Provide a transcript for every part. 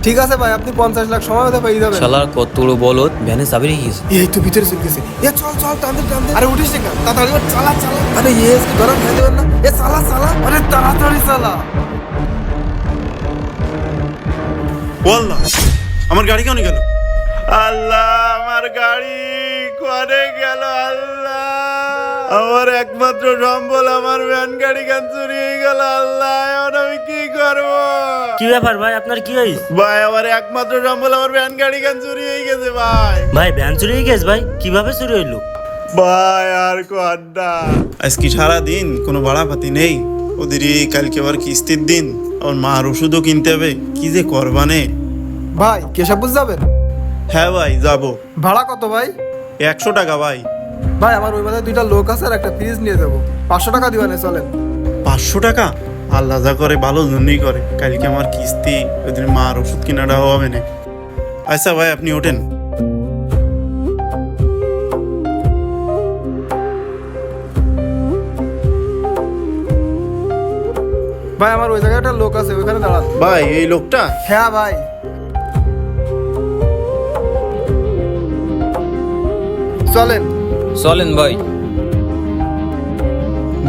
ঠিক আছে ভাই, আপনি 50 লাখ সময় মতো পেয়ে যাবেন। শালার কতগুলো বলদ ভ্যানে চাবি রেখে গেছে। এই তো ভিতরে চলে গেছে। এ চল চল, টানতে টানতে। আরে উঠিস না, তাড়াতাড়ি ওঠ, চালা চালা। আরে ইয়েস ধরা ভেঙে দেবেন না। এ চালা চালা, আরে তাড়াতাড়ি চালা। ওয়াল্লাহ, আমার গাড়ি কেন গেল? আল্লাহ, আমার গাড়ি কোনে গেল? আল্লাহ, আমার একমাত্র সম্বল আমার ভ্যান গাড়ি কেন চুরি হয়ে গেল? আল্লাহ, এখন আমি কি করব? কি ব্যাপার ভাই, আপনার কি হয়েছে? ভাই, আমার একমাত্র সম্বল আমার ভ্যান গাড়ি কেন চুরি হয়ে গেছে ভাই। ভাই ভ্যান চুরি হয়ে গেছে ভাই? কিভাবে চুরি হইলো? ভাই আর কোয়াড্ডা, আজকে সারা দিন কোনো ভাড়াপাতি নেই। ওদের কালকে আবার কিস্তির দিন, আমার মার ওষুধও কিনতে হবে। কি যে করবানে। ভাই কেশবপুর যাবেন? হ্যাঁ ভাই, যাবো। ভাড়া কত ভাই? 100 টাকা ভাই। ভাই আমার ওই মাথায় 2টা লোক আছে আর একটা ফ্রিজ নিয়ে যাবো। 500 টাকা দিবেন, চলেন। 500 টাকা? আল্লাহ যা করে ভালো জন্যই করে। কালকে আমার কিস্তি, ওদের মার ওষুধ কেনাটাও হবে না। আচ্ছা ভাই, আপনি ওঠেন। ভাই আমার ওই জায়গায় একটা লোক আছে, ওইখানে দাঁড়ান। ভাই, এই লোকটা? হ্যাঁ ভাই। চলেন। চলেন ভাই।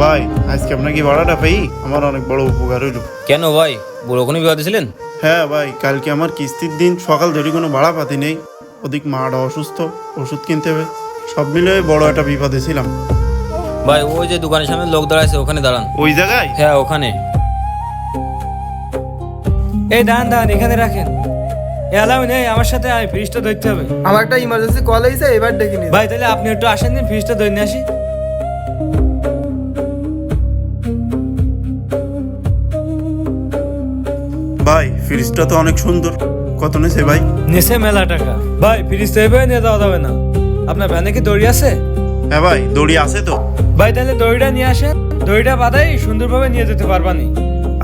ভাই, আজকে আপনার কি ভাড়াটা পেয়ে আমার অনেক বড় উপকার হইল। কেন ভাই, বড় কোনো বিপদে ছিলেন? হ্যাঁ ভাই, কালকে আমার কিস্তির দিন, সকাল ধরে কোনো ভাড়া পাতি নেই। ওদিক মাটা অসুস্থ, ওষুধ কিনতে হবে। সব মিলে বড় একটা বিপদে ছিলাম। ভাই ওই যে দোকানের সামনে লোক দাঁড়াইছে, ওখানে দাঁড়ান। ওই জায়গায়? হ্যাঁ ওখানে। এই দাঁড়ান, এখানে রাখেন। এ আলামিন, এই আমার সাথে আয়, ফ্রিজটা ধরতে হবে। আমার একটা ইমার্জেন্সি কল এসেছে, এবার ডেকে নিন। ভাই তাহলে আপনি একটু আসেন দিন, ফ্রিজটা ধরে নিয়ে আসি। ভাই, ফ্রিজটা তো অনেক সুন্দর। কত নেছে ভাই? নেছে মেলা টাকা। ভাই ফ্রিজ তো এভাবে নিয়ে যাওয়া যাবে না। আপনার ভ্যানে কি দড়ি আছে? হ্যাঁ ভাই, দড়ি আছে তো। ভাই তাহলে দড়িটা নিয়ে আসেন, দড়িটা বাঁধাই সুন্দরভাবে নিয়ে যেতে পারবানি।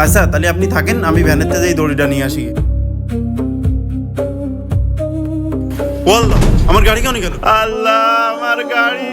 আচ্ছা, তাহলে আপনি থাকেন, আমি ভ্যানেতে যাই দড়িটা নিয়ে আসি। ওয়াল্লাহ, আমার গাড়ি কেন গেল? আল্লাহ, আমার গাড়ি।